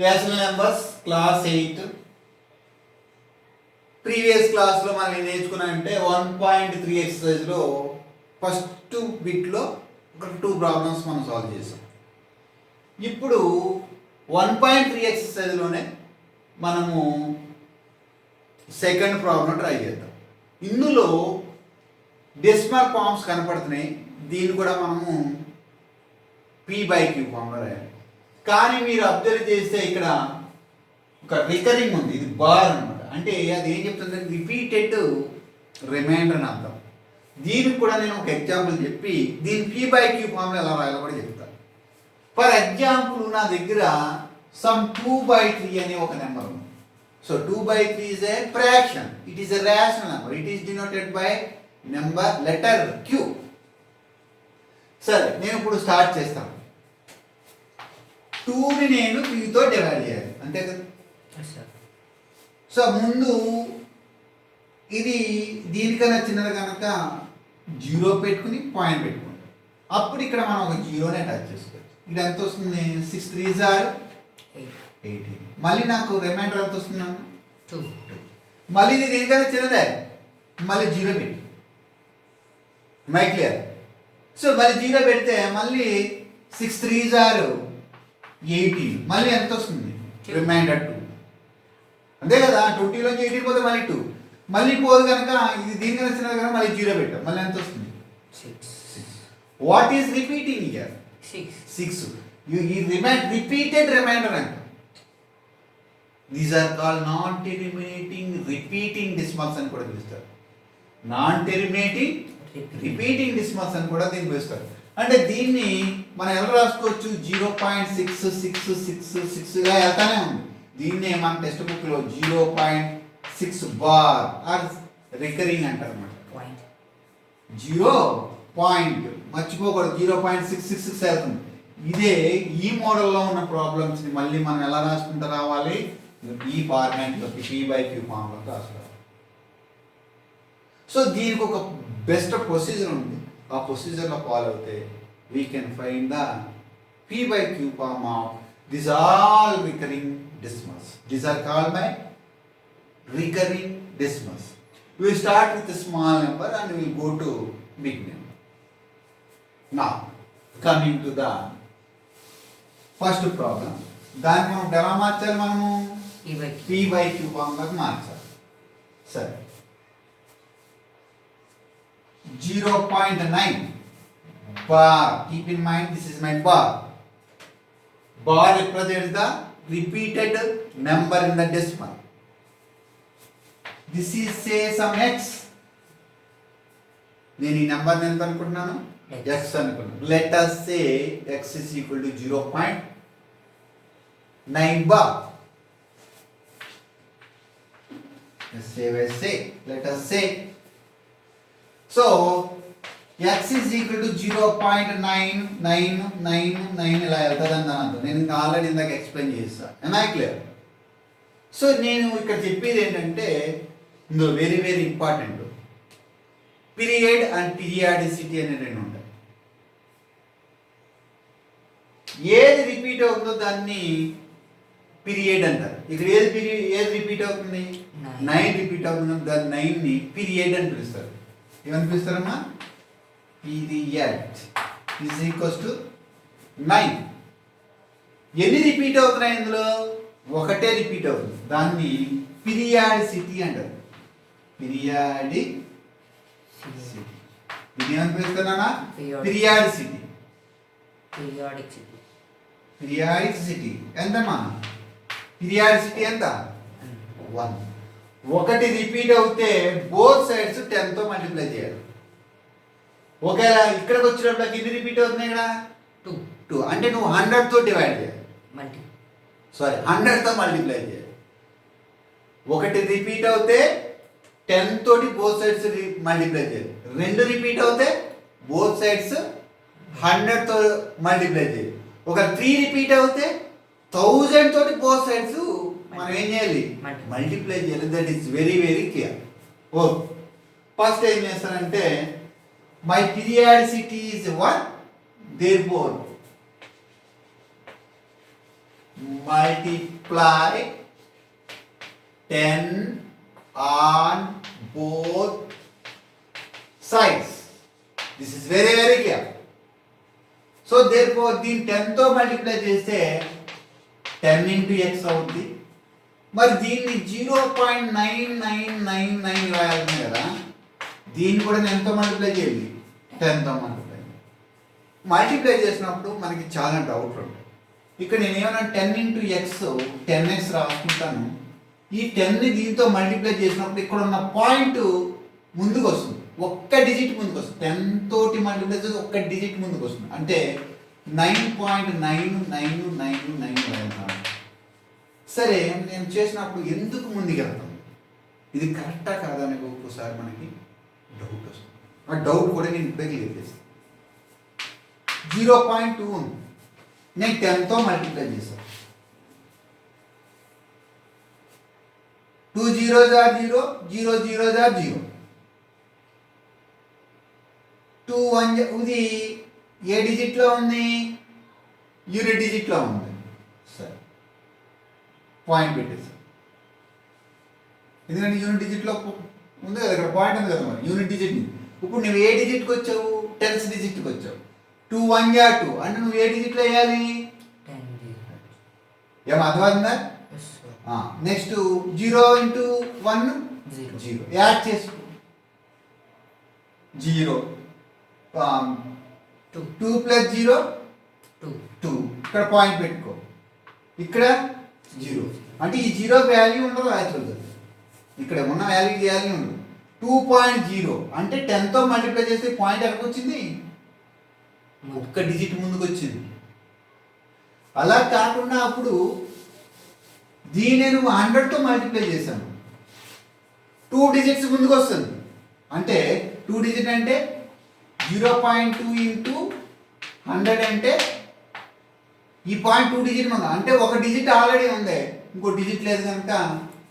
Rational numbers class 8 previous క్లాస్లో మనం ఏం నేర్చుకున్నామంటే 1.3 ఎక్సర్సైజ్లో ఫస్ట్ బిట్లో ఒక 2 ప్రాబ్లమ్స్ మనం సాల్వ్ చేసాం. ఇప్పుడు 1.3 ఎక్సర్సైజ్లోనే మనము సెకండ్ ప్రాబ్లం ట్రై చేద్దాం. ఇందులో డెసిమల్ ఫార్మ్స్ కనపడుతున్నాయి. దీన్ని కూడా మనము p/q ఫార్మ్లో రాయాలి. కానీ మీరు అబ్జర్వ్ చేస్తే ఇక్కడ ఒక రికరింగ్ ఉంది, ఇది బార్ అనమాట. అంటే అది ఏం చెప్తుంది, రిపీటెడ్ రిమైండర్ అని అర్థం. దీనికి కూడా నేను ఒక ఎగ్జాంపుల్ చెప్పి దీని p/q ఫార్మ్లో ఎలా రాయాలో కూడా చెప్తాను. ఫర్ ఎగ్జాంపుల్ నా దగ్గర సమ్ 2/3 అనే ఒక నెంబర్ ఉంది. So 2/3 is a fraction. It is a rational number. It is denoted by number letter q. సరే, నేను ఇప్పుడు స్టార్ట్ చేస్తాను. 2ని నేను 3తో డివైడ్ చేయాలి, అంతే కదా. సో ముందు ఇది దీనికన్నా చిన్నది కనుక 0 పెట్టుకుని పాయింట్ పెట్టుకుంటాం. అప్పుడు ఇక్కడ మనం ఒక 0ని అటాచ్ చేసుకోవచ్చు. ఇక్కడ ఎంత వస్తుంది, 6 3s are 18. మళ్ళీ నాకు రిమైండర్ ఎంత వస్తుంది, 2. మళ్ళీ ఇది దీనికన్నా చిన్నదే, మళ్ళీ 0 పెట్టి మై క్లియర్. సో మళ్ళీ 0 పెడితే మళ్ళీ 6 3s are 18. మళ్ళీ ఎంత వస్తుంది, రిమైండర్ 2, అంతే కదా. 20లోంచి 18 పోతే మళ్ళీ 2, మళ్ళీ పోదు కనుక ఇది దీనికన్నా చిన్నది కనుక మళ్ళీ 0 పెట్టాం, మళ్ళీ ఎంత వస్తుంది, 6. What is repeating here, 6. Repeated reminder అంట. These are called non terminating repeating decimals అని కూడా పిలుస్తారు. నాన్ టెర్మినేటింగ్ రిపీటింగ్ డెసిమల్స్ అని కూడా దీన్ని పిలుస్తారు. అంటే దీన్ని మనం ఎలా రాసుకోవచ్చు, 0.66666గా వెళ్తానే ఉంది. దీన్నే మన టెక్స్ట్ బుక్లో 0.6 బార్ ఆర్ రికరింగ్ అంటారు అన్నమాట. 0 పాయింట్ మర్చిపోకూడదు, 0.666 వెళ్తుంది. ఇదే ఈ మోడల్లో ఉన్న ప్రాబ్లమ్స్ని మళ్ళీ మనం ఎలా రాసుకుంటూ రావాలి, ఈ ఫార్మాట్లోకి p/q ఫార్మ్లోకి రాసుకోవాలి. సో దీనికి ఒక బెస్ట్ ప్రొసీజర్ ఉంది. ఆ ప్రొసీజర్లో ఫాలో అయితే we can find the p/q form of this all recurring decimals. These are called by recurring decimals. We will start with a small number and we will go to big number. Now, coming to the first problem. దాన్ని మనం ఎలా మార్చాలి, మనము p/q ఫార్ములాకి మార్చాలి. సరే, 0.9 bar. Keep in mind this is my bar. Bar represents the repeated number in the decimal. This is say some x. నేను ఈ number ఎంత అనుకుంటున్నాను, x అనుకుంటున్నాను. Let us say x is equal to 0.9 bar. Let's say let us say. So x is equal to 0.999 ఇలా వెళ్తుందని దాని అర్థం. నేను ఇంకా ఆల్రెడీ ఇందాక ఎక్స్ప్లెయిన్ చేస్తాను. am I clear? సో నేను ఇక్కడ చెప్పేది ఏంటంటే ఇందులో very very important, period and periodicity అనే రెండు ఉంటాయి. ఏది రిపీట్ అవుతుందో దాన్ని పీరియడ్ అంటారు. ఇక్కడ ఏది రిపీట్ అవుతుంది, 9 రిపీట్ అవుతుంది, దాన్ని 9ని పీరియడ్ అని పిలుస్తారు. ఏమని పిలుస్తారమ్మా, పీరియడ్ ఈజ్ ఈక్వల్స్ టు 9. ఎన్ని రిపీట్ అవుతున్నాయి, ఇందులో ఒకటే రిపీట్ అవుతుంది, దాన్ని పీరియాడిసిటీ అంటారు. పీరియాడిసిటీ ఇది ఏమని పిలుస్తున్నానా, పీరియాడిసిటీ. పీరియాడిసిటీ ఎంతమ్మా, పీరియాడిసిటీ ఎంత, 1. ఒకటి రిపీట్ అవుతే బోత్ సైడ్స్ 10తో మల్టిప్లై చేయాలి. ఒకవేళ ఇక్కడికి వచ్చినప్పుడు ఎన్ని రిపీట్ అవుతున్నాయి, ఇక్కడ 2. అంటే నువ్వు 100తో డివైడ్ చేయాలి, 100తో మల్టిప్లై చేయాలి. ఒకటి రిపీట్ అవుతే 10 తోటి బోత్ సైడ్స్ మల్టిప్లై చేయాలి. 2 రిపీట్ అవుతే బోత్ సైడ్స్ 100తో మల్టిప్లై చేయాలి. ఒక 3 రిపీట్ అవుతే 1000 తోటి బోత్ సైడ్స్ మనం ఏం చేయాలి, మల్టిప్లై చేయాలి. That is very very clear. Okay, first ఏం చేస్తానంటే my periodicity is 1, therefore multiply 10 on both sides. This is very very clear. So therefore దీన్ని 10 తో మల్టిప్లై చేస్తే 10 into x అవుతుంది. మరి దీన్ని 0.9999 రాయాలి కదా, దీన్ని కూడా నేను ఎంతో మల్టిప్లై చేయాలి, 10 తో మల్టిప్లై చేసినప్పుడు మనకి చాలా డౌట్లు ఉంటాయి. ఇక్కడ నేను ఏమన్నా 10 into x 10x రాసుకుంటాను. ఈ 10ని దీంతో మల్టిప్లై చేసినప్పుడు ఇక్కడ ఉన్న పాయింట్ ముందుకు వస్తుంది, ఒక్క డిజిట్ ముందుకు వస్తుంది. 10 తోటి మల్టిప్లై చేసి ఒక్క డిజిట్ ముందుకు వస్తుంది, అంటే 9.9999. సరే, నేను చేసినప్పుడు ఎందుకు ముందుకు వెళ్తాను, ఇది కరెక్టా కాదా అని ఒక్కోసారి మనకి డౌట్ వస్తుంది. ఆ డౌట్ కూడా నేను ఇప్పుడే క్లియర్ చేస్తాను. 0.2 ఉంది, నేను 10తో మల్టిప్లై చేశాను. 2 zeros are 0, 0 zeros are 0. 2 1 ఇది ఏ డిజిట్లో ఉంది, యూనిట్ డిజిట్లో ఉంది. సరే, పాయింట్ పెట్టేసి, ఎందుకంటే యూనిట్ డిజిట్లో ఉంది కదా, ఇక్కడ పాయింట్ ఉంది కదా, మరి యూనిట్ డిజిట్. ఇప్పుడు నువ్వు ఏ డిజిట్కి వచ్చావు, టెన్స్ డిజిట్కి వచ్చావు. 2 1 2 అంటే నువ్వు ఏ డిజిట్లో వేయాలి, ఏం అర్థమైందా? నెక్స్ట్ 0 into 1 0, యాడ్ చేసుకో. 0 2 plus 0 2, ఇక్కడ పాయింట్ పెట్టుకో, ఇక్కడ 0 అంటే ఈ 0 వాల్యూ ఉండదు యాక్చువల్గా, ఇక్కడ ఉన్న వాల్యూ ఉండదు. 2.0 అంటే 10తో మల్టిప్లై చేస్తే పాయింట్ ఎక్కడికి వచ్చింది, ఒక్క డిజిట్ ముందుకు వచ్చింది. అలా కాకుండా అప్పుడు దీన్ని నువ్వు 100తో మల్టిప్లై చేశాను, 2 డిజిట్స్ ముందుకు వస్తుంది. అంటే 2 డిజిట్ అంటే 0.2 into 100 అంటే ఈ పాయింట్ 2 డిజిట్ ఉంది, అంటే ఒక డిజిట్ ఆల్రెడీ ఉంది, ఇంకో డిజిట్ లేదు కనుక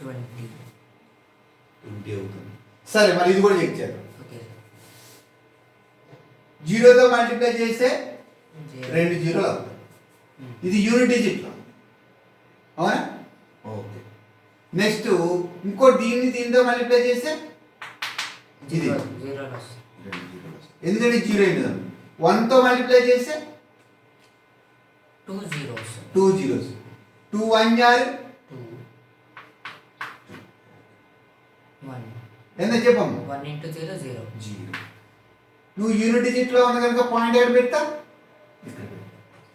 20 అవుతుంది. సరే, మరి ఇది కూడా చెక్ చేద్దాం. 0తో మల్టిప్లై చేస్తే 2 జీరోలు అవుతాయి. ఇది యూనిట్ డిజిట్లో, అవునా? ఓకే. నెక్స్ట్ ఇంకో దీంతో మల్టిప్లై చేస్తే ఇది 2 జీరోలు, ఎందుకంటే 0 అయింది. 1తో మల్టిప్లై చేస్తే 2 zeros, 2 1 2 ఎంత చెప్పమ్మా, 1 into 0 0. నువ్వు యూనిట్ డిజిట్లో ఉన్న కనుక పాయింట్ ఎక్కడ పెడతా,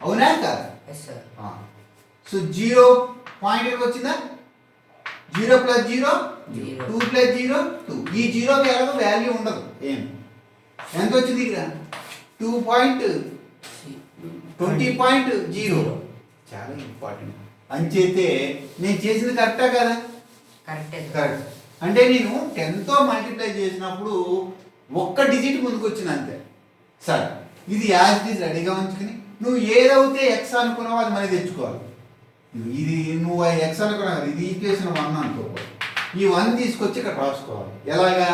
అవునా కదా? సో 0 పాయింట్ ఎక్కడికి వచ్చిందా, 0 plus 0 2 plus 0 2. ఈ 0కి ఎలాగో వాల్యూ ఉండదు, ఏం ఎంత వచ్చింది ఇక్కడ 20.0, చాలా ఇంపార్టెంట్. అంచేతే నేను చేసింది కరెక్టా కదా? కరెక్ట్. అంటే నేను 10తో మల్టిప్లై చేసినప్పుడు ఒక్క డిజిట్ ముందుకు వచ్చింది అంతే. సరే, ఇది యాజ్ ఇట్ ఈజ్ రెడీగా ఉంచుకుని నువ్వు ఏదైతే ఎక్స్ అనుకున్నావో అది మళ్ళీ తెచ్చుకోవాలి. ఇది నువ్వు ఎక్స్ అనుకున్నావు, ఇది ఈక్వేషన్ 1 అనుకో, ఈ 1 తీసుకొచ్చి ఇక్కడ రాసుకోవాలి. ఎలాగా,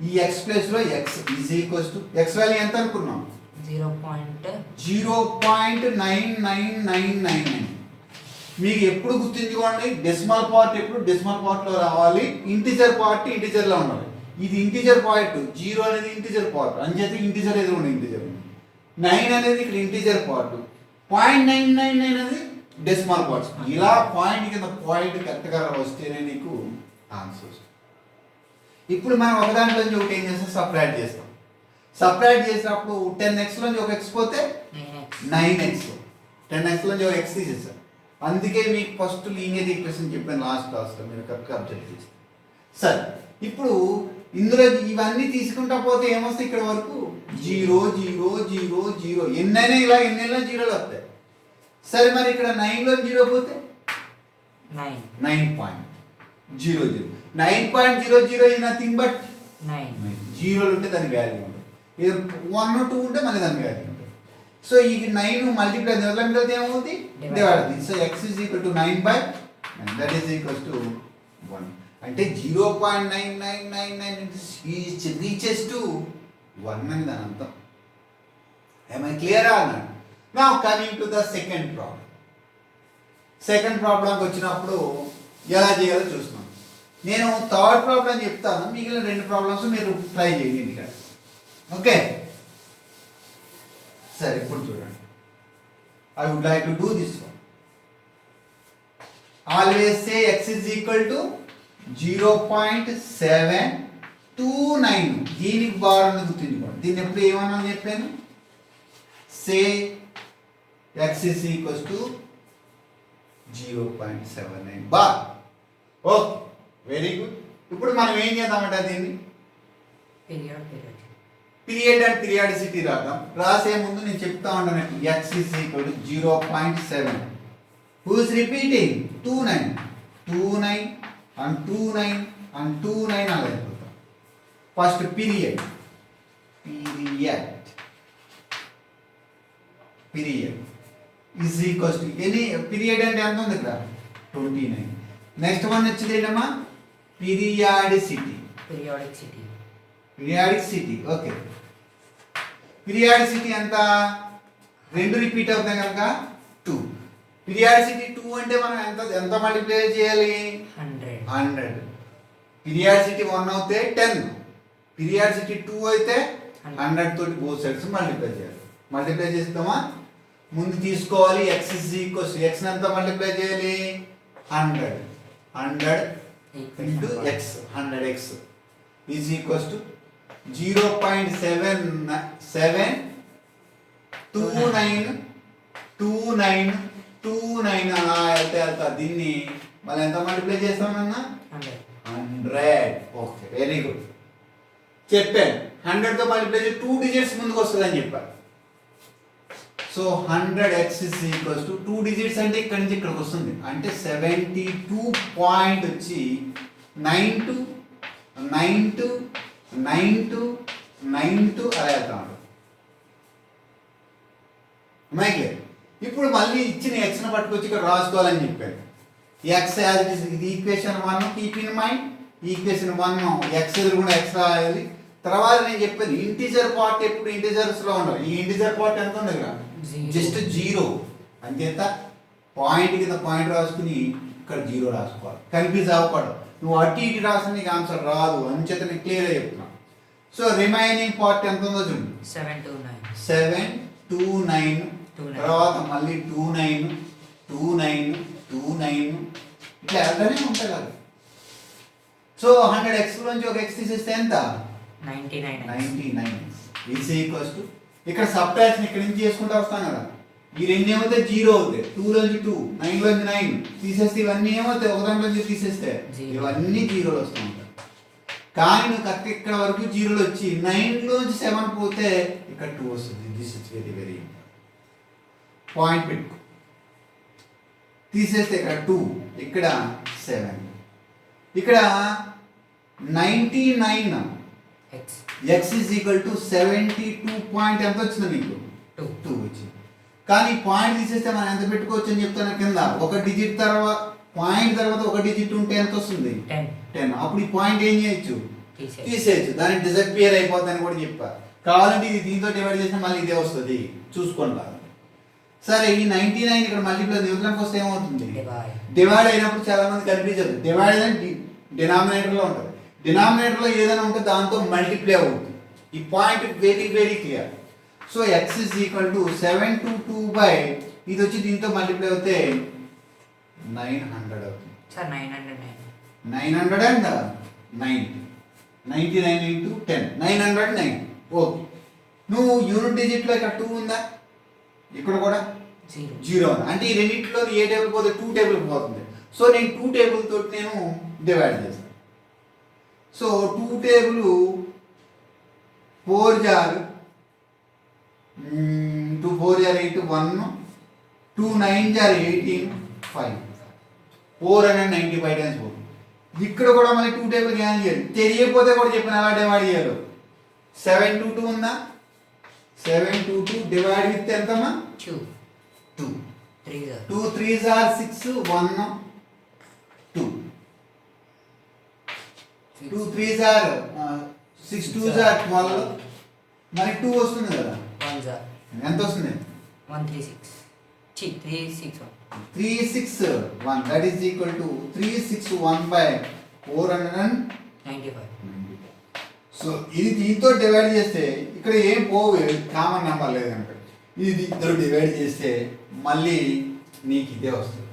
ఈ ఎక్స్ ప్లేస్లో X is equals to X value ఎంత అనుకున్నాం, 0.9999. మీకు ఎప్పుడు గుర్తుంచుకోండి, డెసిమల్ పార్ట్ ఎప్పుడు డెసిమల్ పార్ట్లో రావాలి, ఇంటిజర్ పార్ట్ ఇంటిజర్లో ఉండాలి. ఇది ఇంటిజర్ పార్ట్, 0 అనేది ఇంటిజర్ పార్ట్, అంచేతే ఇంటిజర్ ఎదురు ఇంటిజర్, 9 అనేది ఇక్కడ ఇంటిజర్ పార్ట్, 0.999 అనేది డెసిమల్ పార్ట్స్. ఇలా పాయింట్ కింద పాయింట్ కరెక్ట్గా వస్తేనే నీకు ఆన్సర్. ఇప్పుడు మనం ఒక దాంట్లోంచి ఒకటి ఏం చేస్తాం, సపరేట్ చేస్తాం. సపరేట్ చేసినప్పుడు 10xలోంచి ఒక ఎక్స్ పోతే 9x, 10xలోంచి ఒక ఎక్స్ తీసేస్తాం. అందుకే మీకు ఫస్ట్ లీనియర్ ఈక్వేషన్ చెప్పాను లాస్ట్ క్లాస్లో, మీరు కరెక్ట్గా అబ్జర్వ్ చేస్తారు. సరే, ఇప్పుడు ఇందులో ఇవన్నీ తీసుకుంటా పోతే ఏమొస్తాయి, ఇక్కడ వరకు 0 0 0 0, ఎన్నైనా ఇలా ఎన్నైనా జీరోలు వస్తాయి. సరే, మరి ఇక్కడ 9లో 0 పోతే 9.00, 9.00 is nothing but 9. 0 ఉంటే దాని వాల్యూ ఉంటుంది, 1 2 ఉంటే మళ్ళీ దాని వాల్యూ ఉంటుంది. సో ఈ 9 మల్టిప్లై నెలకి ఏమవుతుంది, డివైడ్ అవుతుంది. So x is equal to 9/9, that is equals to 1. అంటే 0.9999 reaches to 1 అని దాని అర్థం. Am I clear or not? Now coming to the second problem. Second ప్రాబ్లంకి వచ్చినప్పుడు ఎలా చేయాలో చూస్తున్నాం. నేను థర్డ్ ప్రాబ్లం చెప్తాను, మిగిలిన 2 ప్రాబ్లమ్స్ మీరు ట్రై చేయండి ఇంటికాడ. ఓకే, సరే ఇప్పుడు చూడండి. I would like to do this one. Always say x is equal to 0.729. దీనికి బార్ అని గుర్తుంచుకోండి. దీన్ని ఎప్పుడు ఏమన్నా చెప్పాను, సే x is equals to 0.79 bar. Okay, very good. ఇప్పుడు మనం ఏం చేద్దామంటే దీన్ని పీరియడ్ అండ్ పీరియాడిసిటీ రాద్దాం. రాసే ముందు నేను చెప్తా ఉంటాను, x is equal to 0.7. Who is repeating? 29 and 29 and 29 అలా అయిపోతాం. First period is equals to any period అంటే ఎంత ఉంది ఇక్కడ 29. నెక్స్ట్ వన్ వచ్చింది ఏంటమ్మా, పీరియాడిసిటీ. ఓకే, పీరియాడిసిటీ ఎంత, 2 రిపీట్ అవుతాయి కనుక 2. పీరియాడిసిటీ 2 అంటే మనం ఎంత మల్టిప్లై చేయాలి, 100. పీరియాడిసిటీ 1 అయితే 10, పీరియాడిసిటీ 2 అయితే 100 తోటి బోత్ సైడ్స్ మల్టిప్లై చేయాలి. మల్టిప్లై చేస్తామా, ముందు తీసుకోవాలి x is equals to x ఎంత మల్టిప్లై చేయాలి, 100 into x, 100x is equals to 0.729 అలా అయితే దీన్ని మళ్ళీ ఎంత మల్టిప్లై చేస్తామన్నా 100. Okay, very good. చెప్పాను 100తో మల్టిప్లై చేసి 2 డిజిట్స్ ముందుకు వస్తుందని చెప్పాను. So 100x is equals to 2 digits అంటే ఇక్కడి నుంచి ఇక్కడికి వస్తుంది, అంటే 72 పాయింట్ వచ్చి 92 అలా వెళ్తా ఉంటాం. మైకే ఇప్పుడు మళ్ళీ ఇచ్చిన ఎక్స్ని పట్టుకొచ్చి ఇక్కడ రాసుకోవాలని చెప్పాను. ఎక్స్ యాజ్ ఇట్ ఇస్, ఇది equation 1 keep in mind. Equation 1 X ఎదురుకుండా ఎక్స్ రాయాలి. తర్వాత నేను చెప్పాను ఇంటిజర్ పార్ట్ ఎప్పుడు ఇంటిజర్స్ లో ఉండాలి. ఈ ఇంటిజర్ పార్ట్ ఎంత ఉంది ఇక్కడ, జస్ట్ 0. అంచేత పాయింట్ కింద పాయింట్ రాసుకుని ఇక్కడ 0 రాసుకోవాలి. కన్ఫ్యూజ్ అవ్వకూడదు, నువ్వు అటు ఇటు రాసిన నీకు ఆన్సర్ రాదు. అంచేత నేను క్లియర్గా చెప్తున్నా. సో రిమైనింగ్ పార్ట్ ఎంత ఉందో చూడండి, 729. తర్వాత మళ్ళీ 29 ఇట్లా వెళ్తానే ఉంటాయి కదా. సో 100x నుంచి ఒక x తీసేస్తే ఎంత, 99 ఈజ్ ఈక్వల్స్ టు, ఇక్కడ సబ్ట్రాక్షన్ ఇక్కడ నుంచి చేసుకుంటూ వస్తాం కదా. ఈ 2 ఏమైతే 0 అవుతాయి, 2 నుంచి 2, 9 నుంచి 9 తీసేస్తే ఇవన్నీ ఏమవుతాయి, ఒక దాంట్లో నుంచి తీసేస్తే ఇవన్నీ 0 వస్తూ ఉంటాయి. కానీ నువ్వు కరెక్ట్ ఇక్కడ వరకు 0 వచ్చి 9 నుంచి 7 పోతే ఇక్కడ 2 వస్తుంది. This is very very point పెట్టుకో. తీసేస్తే ఇక్కడ 2, ఇక్కడ 7, ఇక్కడ 99 x is equal to 72 point ఎంత వచ్చింది నీకు, 2 వచ్చింది. కానీ పాయింట్ తీసేస్తే మనం ఎంత పెట్టుకోవచ్చు అని చెప్తాను కింద. ఒక డిజిట్ తర్వాత పాయింట్ తర్వాత ఒక డిజిట్ ఉంటే ఎంత వస్తుంది, 10. అప్పుడు ఈ పాయింట్ ఏం చేయొచ్చు, తీసేయచ్చు. దానికి డిసపియర్ అయిపోతుందని కూడా చెప్పా. కావాలంటే ఇది దీంతో డివైడ్ చేస్తే మళ్ళీ ఇదే వస్తుంది, చూసుకోండి. సరే, ఈ 99 ఇక్కడ మల్టిప్లై న్యూట్రల్కి వస్తే ఏమవుతుంది, డివైడ్ అయినప్పుడు చాలా మంది కన్ఫ్యూజ్ అవుతుంది. డివైడ్ అని డినామినేటర్లో ఉంటుంది, డినామినేటర్లో ఏదైనా ఉంటే దాంతో మల్టిప్లై అవుతుంది. ఈ point very very clear. So x is equal to 722 by ఇది వచ్చి దీంతో మల్టిప్లై అవుతే 900 అవుతుంది. 99 into 10, 909. ఓకే, నువ్వు యూనిట్ డిజిట్లో ఇక్కడ 2 ఉందా, ఇక్కడ కూడా 0 ఉంది. అంటే ఈ రెండింటిలో ఏ టేబుల్ పోతే 2 టేబుల్ పోతుంది. సో నేను 2 టేబుల్ తోటి నేను డివైడ్ చేస్తాను. సో 2 టేబుల్ 4 జార్ 2 4 జార్ 8 1, 2 9 జార్ 18 5, 495 టైమ్స్ పోతుంది. ఇక్కడ కూడా మళ్ళీ 2 టేబుల్ ఏం చేయాలి, తెలియకపోతే కూడా చెప్పిన ఎలా డివైడ్ చేయాలి. 722 ఉందా, 722 డివైడ్ విత్ ఎంతమ్మా, 2 2 3s are 6 1 2 2 3s are 6 2s are 12. మరి 2 వస్తుంది కదా, ఎంత వస్తుంది, 136 361 that is equal to 361 by 495. 95. So ఇది దీంతో డివైడ్ చేస్తే ఇక్కడ ఏం పోవు, కామన్ నెంబర్ లేదు కనుక ఇది దీంతో డివైడ్ చేస్తే మళ్ళీ నీకు ఇదే వస్తుంది.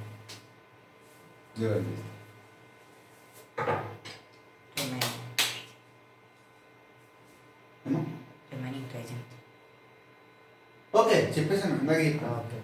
డివైడ్ చేస్తే Remaining 1000. ఓకే చెప్పేసాను ఇందాక Okay.